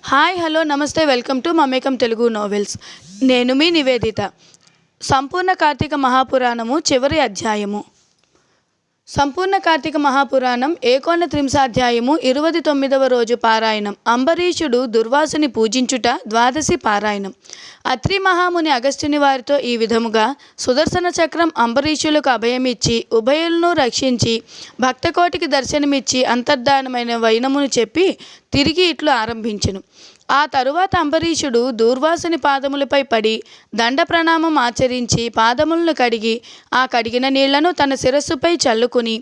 Hi hello నమస్తే welcome to మమేకం Telugu novels. నేను మీ నివేదిత. సంపూర్ణ కార్తీక మహాపురాణము చివరి అధ్యాయము. సంపూర్ణ కార్తీక మహాపురాణం ఏకోనత్రింశాధ్యాయము 29వ రోజు పారాయణం. అంబరీషుడు దుర్వాసుని పూజించుట ద్వాదశి పారాయణం. అత్రి మహాముని అగస్త్యుని వారితో ఈ విధముగా సుదర్శన చక్రం అంబరీషులకు అభయమిచ్చి ఉభయులను రక్షించి భక్తకోటికి దర్శనమిచ్చి అంతర్ధానమైన వైనమును చెప్పి తిరిగి ఇట్లు ఆరంభించెను. ఆ తరువాత అంబరీషుడు దూర్వాసుని పాదములపై పడి దండ ప్రణామం ఆచరించి పాదములను కడిగి ఆ కడిగిన నీళ్లను తన శిరస్సుపై చల్లుకుని,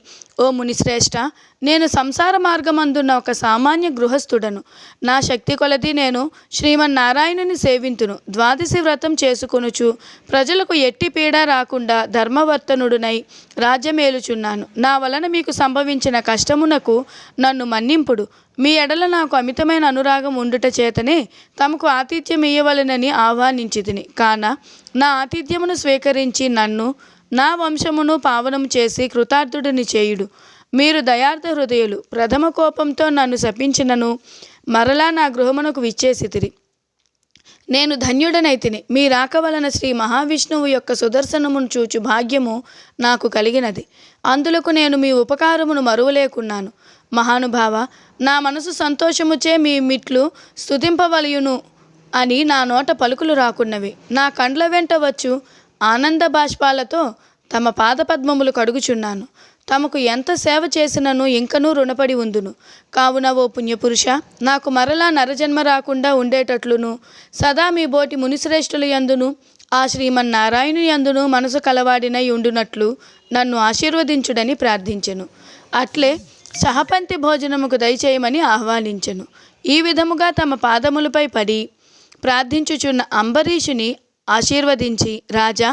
ఓ మునిశ్రేష్ఠ, నేను సంసార మార్గమందున్న ఒక సామాన్య గృహస్థుడను. నా శక్తి కొలది నేను శ్రీమన్నారాయణుని సేవింతును. ద్వాదశి వ్రతం చేసుకొనుచు ప్రజలకు ఎట్టి పీడ రాకుండా ధర్మవర్తనుడునై రాజ్యమేలుచున్నాను. నా వలన మీకు సంభవించిన కష్టమునకు నన్ను మన్నింపుడు. మీ ఎడల నాకు అమితమైన అనురాగం ఉండుట చేతనే తమకు ఆతిథ్యం ఇయ్యవలెనని ఆహ్వానించితిని. కాన నా ఆతిథ్యమును స్వీకరించి నన్ను నా వంశమును పావనము చేసి కృతార్థుడిని చేయుడు. మీరు దయార్థ హృదయులు. ప్రథమ కోపంతో నన్ను శపించినను మరలా నా గృహమునకు విచ్చేసితిరి. నేను ధన్యుడనైతిని. మీ రాక వలన శ్రీ మహావిష్ణువు యొక్క సుదర్శనమును చూచు భాగ్యము నాకు కలిగినది. అందులకు నేను మీ ఉపకారమును మరువలేకున్నాను. మహానుభావ, నా మనసు సంతోషముచే మీ మిట్లు స్తుతింపవలయును అని నా నోట పలుకులు రాకున్నవి. నా కండ్ల వెంట వచ్చు ఆనంద బాష్పాలతో తమ పాదపద్మములు కడుగుచున్నాను. తమకు ఎంత సేవ చేసినను ఇంకనూ రుణపడి ఉందును. కావున ఓ పుణ్యపురుష, నాకు మరలా నరజన్మ రాకుండా ఉండేటట్లును సదా మీ బోటి మునిశ్రేష్ఠుల యందును ఆ శ్రీమన్నారాయణుని యందును మనసు కలవాడినై ఉండునట్లు నన్ను ఆశీర్వదించుడని ప్రార్థించెను. అట్లే సహపంక్తి భోజనముకు దయచేయమని ఆహ్వానించెను. ఈ విధముగా తమ పాదములపై పడి ప్రార్థించుచున్న అంబరీషుని ఆశీర్వదించి, రాజా,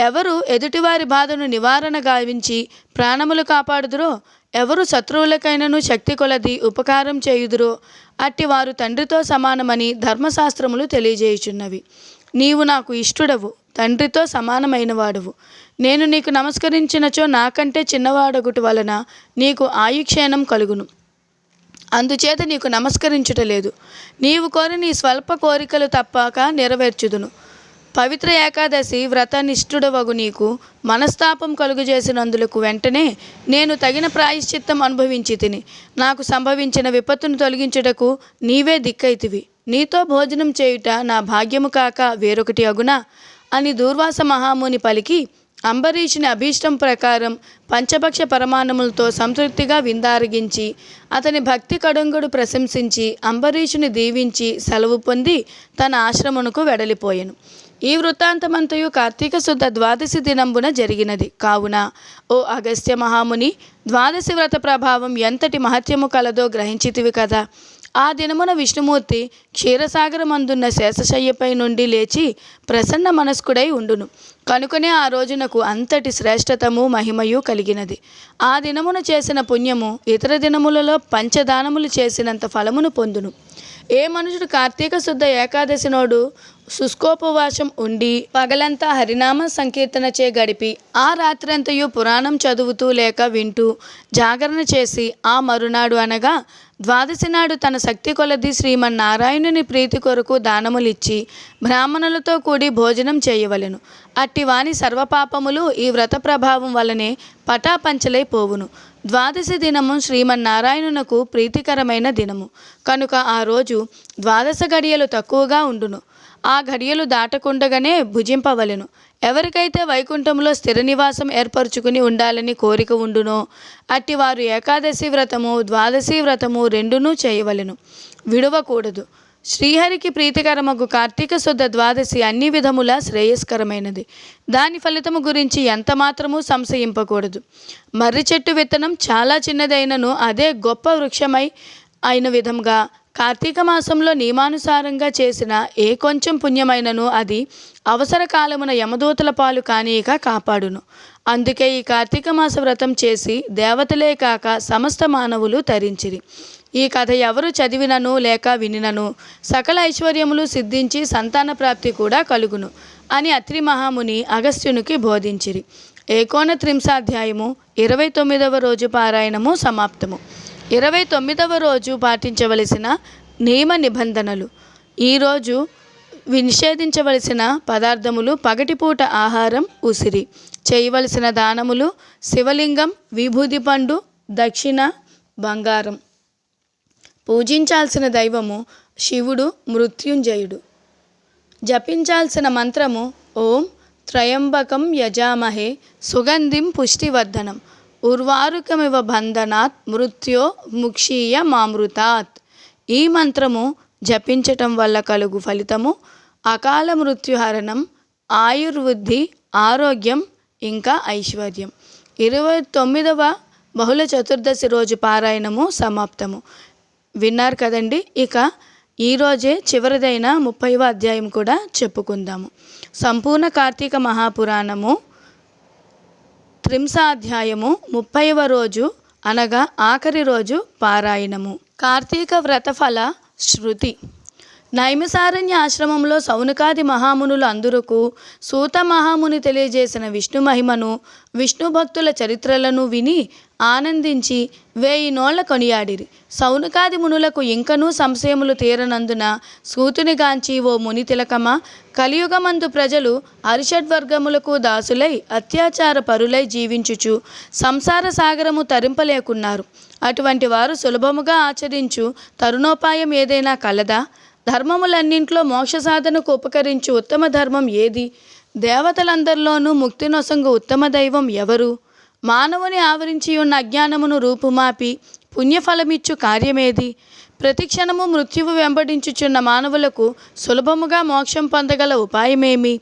ఎవరు ఎదుటివారి బాధను నివారణ గావించి ప్రాణములు కాపాడుదురో, ఎవరు శత్రువులకైనను శక్తి కొలది ఉపకారం చేయుదురో అట్టి వారు తండ్రితో సమానమని ధర్మశాస్త్రములు తెలియజేయుచున్నవి. నీవు నాకు ఇష్టుడవు, తండ్రితో సమానమైన వాడువు. నేను నీకు నమస్కరించినచో నాకంటే చిన్నవాడగుట వలన నీకు ఆయుక్షేణం కలుగును. అందుచేత నీకు నమస్కరించుటలేదు. నీవు కోరి నీ స్వల్ప కోరికలు తప్పక నెరవేర్చుదును. పవిత్ర ఏకాదశి వ్రతనిష్ఠుడవగు నీకు మనస్తాపం కలుగజేసినందులకు వెంటనే నేను తగిన ప్రాయశ్చిత్తం అనుభవించి తిని. నాకు సంభవించిన విపత్తును తొలగించుటకు నీవే దిక్కైతివి. నీతో భోజనం చేయుట నా భాగ్యము కాక వేరొకటి అగునా అని దూర్వాస మహాముని పలికి అంబరీషుని అభీష్టం ప్రకారం పంచభక్ష పరమాణములతో సంతృప్తిగా విందారగించి అతని భక్తి కడుంగుడు ప్రశంసించి అంబరీషుని దీవించి సెలవు పొంది తన ఆశ్రమునకు వెడలిపోయెను. ఈ వృత్తాంతమంతయు కార్తీక శుద్ధ ద్వాదశి దినంబున జరిగినది. కావున ఓ అగస్త్య మహాముని, ద్వాదశి వ్రత ప్రభావం ఎంతటి మహత్యము కలదో గ్రహించితివి కదా. ఆ దినమున విష్ణుమూర్తి క్షీరసాగరమందున్న శేషశయ్యపై నుండి లేచి ప్రసన్న మనస్కుడై ఉండును. కనుకనే ఆ రోజునకు అంతటి శ్రేష్టతము మహిమయు కలిగినది. ఆ దినమున చేసిన పుణ్యము ఇతర దినములలో పంచదానములు చేసినంత ఫలమును పొందును. ఏ మనుషుడు కార్తీక శుద్ధ ఏకాదశి నోడు శుష్కోపవాసం ఉండి పగలంతా హరినామ సంకీర్తనచే గడిపి ఆ రాత్రంతయు పురాణం చదువుతూ లేక వింటూ జాగరణ చేసి ఆ మరునాడు అనగా ద్వాదశి నాడు తన శక్తి కొలది శ్రీమన్నారాయణుని ప్రీతి కొరకు దానములిచ్చి బ్రాహ్మణులతో కూడి భోజనం చేయవలెను. అట్టి వాని సర్వపాపములు ఈ వ్రత ప్రభావం వలనే పటాపంచలై పోవును. ద్వాదశి దినము శ్రీమన్నారాయణునకు ప్రీతికరమైన దినము కనుక ఆ రోజు ద్వాదశ గడియలు తక్కువగా ఉండును. ఆ గడియలు దాటకుండగానే భుజింపవలెను. ఎవరికైతే వైకుంఠంలో స్థిర నివాసం ఏర్పరచుకుని ఉండాలని కోరిక ఉండునో అట్టివారు ఏకాదశి వ్రతము ద్వాదశి వ్రతము రెండునూ చేయవలెను, విడవకూడదు. శ్రీహరికి ప్రీతికరమగు కార్తీక శుద్ధ ద్వాదశి అన్ని విధముల శ్రేయస్కరమైనది. దాని ఫలితము గురించి ఎంత మాత్రమూ సంశయింపకూడదు. మర్రి చెట్టు విత్తనం చాలా చిన్నదైనను అదే గొప్ప వృక్షమై అయిన విధంగా కార్తీక మాసంలో నియమానుసారంగా చేసిన ఏ కొంచెం పుణ్యమైనను అది అవసర కాలమున యమదూతల పాలు కానీయక కాపాడును. అందుకే ఈ కార్తీక మాస వ్రతం చేసి దేవతలే కాక సమస్త మానవులు తరించిరి. ఈ కథ ఎవరు చదివినను లేక వినినను సకల ఐశ్వర్యములు సిద్ధించి సంతాన ప్రాప్తి కూడా కలుగును అని అత్రి మహాముని అగస్త్యునికి బోధించిరి. ఏకోనత్రింశాధ్యాయము 29వ రోజు పారాయణము సమాప్తము. 29వ రోజు పాటించవలసిన నియమ నిబంధనలు. ఈరోజు నిషేధించవలసిన పదార్థములు: పగటిపూట ఆహారం, ఉసిరి. చేయవలసిన దానములు: శివలింగం, విభూది పండు, దక్షిణ, బంగారం. పూజించాల్సిన దైవము శివుడు, మృత్యుంజయుడు. జపించాల్సిన మంత్రము: ఓం త్రయంబకం యజామహే సుగంధిం పుష్టివర్ధనం ఉర్వారుకమివ బంధనాత్ మృత్యో ముక్షీయ మామృతాత్. ఈ మంత్రము జపించటం వల్ల కలుగు ఫలితము: అకాల మృత్యుహరణం, ఆయుర్వృద్ధి, ఆరోగ్యం, ఇంకా ఐశ్వర్యం. 29వ బహుళ చతుర్దశి రోజు పారాయణము సమాప్తము. విన్నారు కదండి. ఇక ఈరోజే చివరిదైన 30వ అధ్యాయం కూడా చెప్పుకుందాము. సంపూర్ణ కార్తీక మహాపురాణము త్రింశాధ్యాయము 30వ రోజు అనగా ఆఖరి రోజు పారాయణము. కార్తీక వ్రతఫల శృతి. నైమిసారణ్య ఆశ్రమంలో సౌనకాది మహామునులు అందరకు సూత మహాముని తెలియజేసిన విష్ణు మహిమను, విష్ణు భక్తుల చరిత్రలను విని ఆనందించి 1000 నోళ్ల కొనియాడిరి. సౌనకాది మునులకు ఇంకనూ సంశయములు తీరనందున సూతునిగాంచి, ఓ ముని తిలకమా, కలియుగమందు ప్రజలు అరిషడ్వర్గములకు దాసులై అత్యాచార పరులై జీవించుచు సంసార సాగరము తరింపలేకున్నారు. అటువంటి వారు సులభముగా ఆచరించు తరుణోపాయం ఏదైనా కలదా? ధర్మములన్నింట్లో మోక్ష సాధనకు ఉపకరించు ఉత్తమ ధర్మం ఏది? దేవతలందరిలోనూ ముక్తి నొసంగు ఉత్తమ దైవం ఎవరు? మానవుని ఆవరించి ఉన్న అజ్ఞానమును రూపుమాపి పుణ్యఫలమిచ్చు కార్యమేది? ప్రతిక్షణము మృత్యువు వెంబడించుచున్న మానవులకు సులభముగా మోక్షం పొందగల ఉపాయమేమి?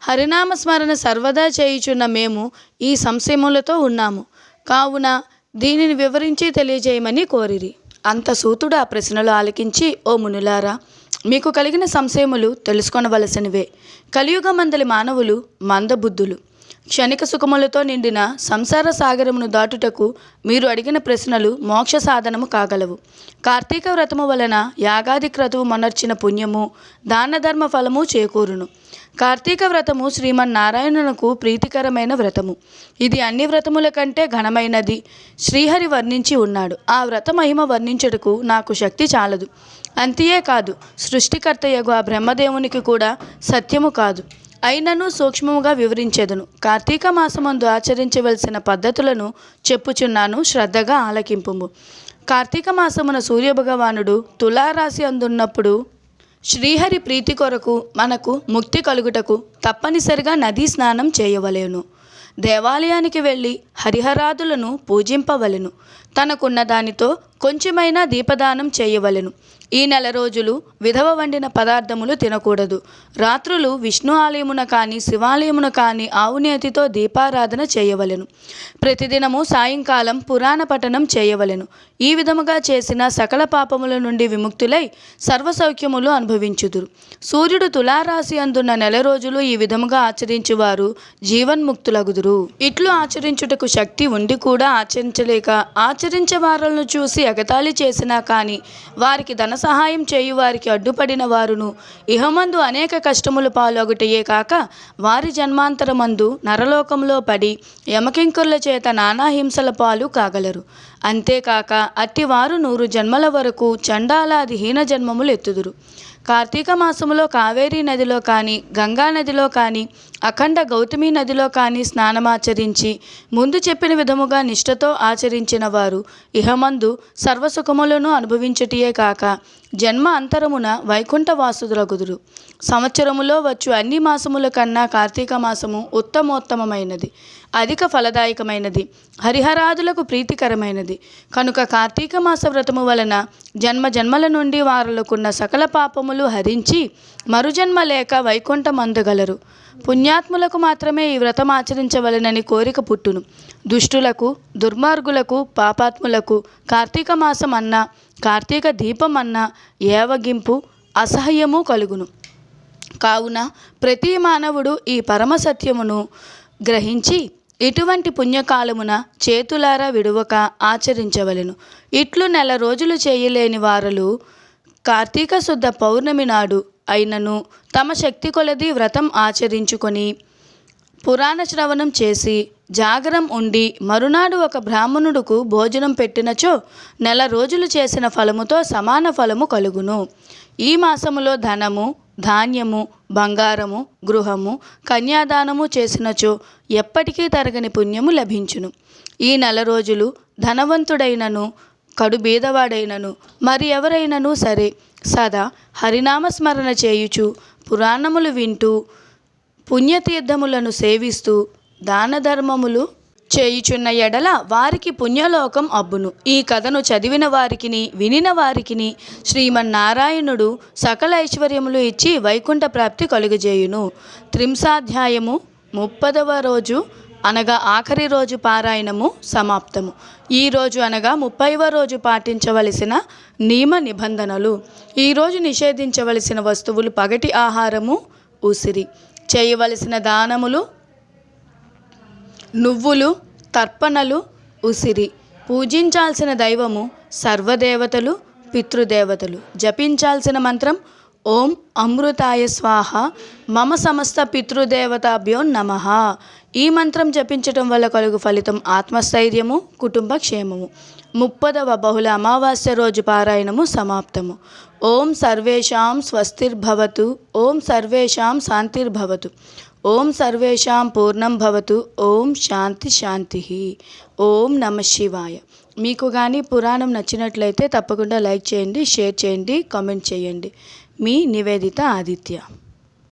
హరినామ స్మరణ సర్వదా చేయుచున్న మేము ఈ సంశయములతో ఉన్నాము. కావున దీనిని వివరించి తెలియజేయమని కోరిరి. అంత సూతుడు ఆ ప్రశ్నలు ఆలకించి, ఓ మునులారా, మీకు కలిగిన సంశయములు తెలుసుకొనవలసినవే. కలియుగమందలి మానవులు మందబుద్ధులు. క్షణిక సుఖములతో నిండిన సంసార సాగరమును దాటుటకు మీరు అడిగిన ప్రశ్నలు మోక్ష సాధనము కాగలవు. కార్తీక వ్రతము వలన యాగాది క్రతువు మొనర్చిన పుణ్యము, దాన ధర్మ ఫలము చేకూరును. కార్తీక వ్రతము శ్రీమన్నారాయణునకు ప్రీతికరమైన వ్రతము. ఇది అన్ని వ్రతముల కంటే ఘనమైనది. శ్రీహరి వర్ణించి ఉన్నాడు. ఆ వ్రత మహిమ వర్ణించుటకు నాకు శక్తి చాలదు. అంతే కాదు, సృష్టికర్తయగు ఆ బ్రహ్మదేవునికి కూడా సత్యము కాదు. అయినను సూక్ష్మముగా వివరించెదను. కార్తీక మాసమందు ఆచరించవలసిన పద్ధతులను చెప్పుచున్నాను, శ్రద్ధగా ఆలకింపుము. కార్తీక మాసమున సూర్యభగవానుడు తులారాశి అందున్నప్పుడు శ్రీహరి ప్రీతి కొరకు మనకు ముక్తి కలుగుటకు తప్పనిసరిగా నదీ స్నానం చేయవలెను. దేవాలయానికి వెళ్ళి హరిహరాదులను పూజింపవలెను. తనకున్న దానితో కొంచెమైనా దీపదానం చేయవలెను. ఈ నెల రోజులు విధవ వండిన పదార్థములు తినకూడదు. రాత్రులు విష్ణు ఆలయమున కానీ శివాలయమున కానీ ఆవునేతితో దీపారాధన చేయవలెను. ప్రతిదినము సాయంకాలం పురాణ పఠనం చేయవలెను. ఈ విధముగా చేసిన సకల పాపముల నుండి విముక్తులై సర్వసౌఖ్యములు అనుభవించుదురు. సూర్యుడు తులారాశి అందున్న నెల రోజులు ఈ విధముగా ఆచరించువారు జీవన్ముక్తులగుదురు. ఇట్లు ఆచరించుటకు శక్తి ఉండి కూడా ఆచరించలేక ఆచరించే వారులను చూసి ఎగతాళి చేసినా కానీ వారికి ధన సహాయం చేయువారికి అడ్డుపడిన వారును ఇహమందు అనేక కష్టములు పాలొగటయే కాక వారి జన్మాంతరమందు నరలోకంలో పడి యమకింకరుల చేత నానా హింసల పాలు కాగలరు. అంతేకాక అట్టివారు 100 జన్మల వరకు చండాలాది హీన జన్మములు ఎత్తుదురు. కార్తీక మాసములో కావేరీ నదిలో కానీ గంగా నదిలో కానీ అఖండ గౌతమి నదిలో కానీ స్నానమాచరించి ముందు చెప్పిన విధముగా నిష్ఠతో ఆచరించిన వారు ఇహమందు సర్వసుఖములను అనుభవించుటయే కాక జన్మ అంతరమున వైకుంఠవాసుదులగుదురు. సంవత్సరములో వచ్చు అన్ని మాసముల కన్నా కార్తీక మాసము ఉత్తమోత్తమైనది, అధిక ఫలదాయకమైనది, హరిహరాదులకు ప్రీతికరమైనది. కనుక కార్తీక మాస వ్రతము వలన జన్మ జన్మల నుండి వారులకున్న సకల పాపములు హరించి మరుజన్మ లేక వైకుంఠమందగలరు. పుణ్యాత్ములకు మాత్రమే ఈ వ్రతం ఆచరించవలెనని కోరిక పుట్టును. దుష్టులకు, దుర్మార్గులకు, పాపాత్ములకు కార్తీక మాసం అన్నా కార్తీక దీపం అన్నా ఏవగింపు, అసహ్యము కలుగును. కావున ప్రతి మానవుడు ఈ పరమ సత్యమును గ్రహించి ఇటువంటి పుణ్యకాలమున చేతులారా విడువక ఆచరించవలెను. ఇట్లు నెల రోజులు చేయలేని వారలు కార్తీక శుద్ధ పౌర్ణమి నాడు అయినను తమ శక్తి కొలది వ్రతం ఆచరించుకొని పురాణ శ్రవణం చేసి జాగరం ఉండి మరునాడు ఒక బ్రాహ్మణుడుకు భోజనం పెట్టినచో 1 రోజులు చేసిన ఫలముతో సమాన ఫలము కలుగును. ఈ మాసములో ధనము, ధాన్యము, బంగారము, గృహము, కన్యాదానము చేసినచో ఎప్పటికీ తరగని పుణ్యము లభించును. ఈ 1 రోజులు ధనవంతుడైనను కడు బీదవాడైనను మరి ఎవరైనను సరే సదా హరినామస్మరణ చేయుచు పురాణములు వింటూ పుణ్యతీర్థములను సేవిస్తూ దాన ధర్మములు చేయుచున్న ఎడల వారికి పుణ్యలోకం అబ్బును. ఈ కథను చదివిన వారికిని వినిన వారికిని శ్రీమన్నారాయణుడు సకల ఐశ్వర్యములు ఇచ్చి వైకుంఠ ప్రాప్తి కలుగజేయును. త్రింశాధ్యాయము 30వ రోజు అనగా ఆఖరి రోజు పారాయణము సమాప్తము. ఈ రోజు అనగా 30వ రోజు పాటించవలసిన నియమ నిబంధనలు. ఈరోజు నిషేధించవలసిన వస్తువులు పగటి ఆహారము, ఉసిరి. చేయవలసిన దానములు నువ్వులు, తర్పణలు, ఉసిరి. పూజించాల్సిన దైవము సర్వదేవతలు, పితృదేవతలు. జపించాల్సిన మంత్రం ఓం అమృతాయ స్వాహ మమ సమస్త పితృదేవతాభ్యో నమః. ఈ మంత్రం జపించటం వల్ల కలుగు ఫలితం ఆత్మస్థైర్యము, కుటుంబ క్షేమము. 30వ బహుళ అమావాస్య రోజు పారాయణము సమాప్తము. ఓం సర్వేషాం స్వస్తిర్భవతు. ఓం సర్వేషాం శాంతిర్భవతు. ఓం సర్వేషాం పూర్ణం భవతు. ఓం శాంతి శాంతి. ఓం నమ శివాయ. మీకు కానీ పురాణం నచ్చినట్లయితే తప్పకుండా లైక్ చేయండి, షేర్ చేయండి, కామెంట్ చేయండి. మీ నివేదిత ఆదిత్య.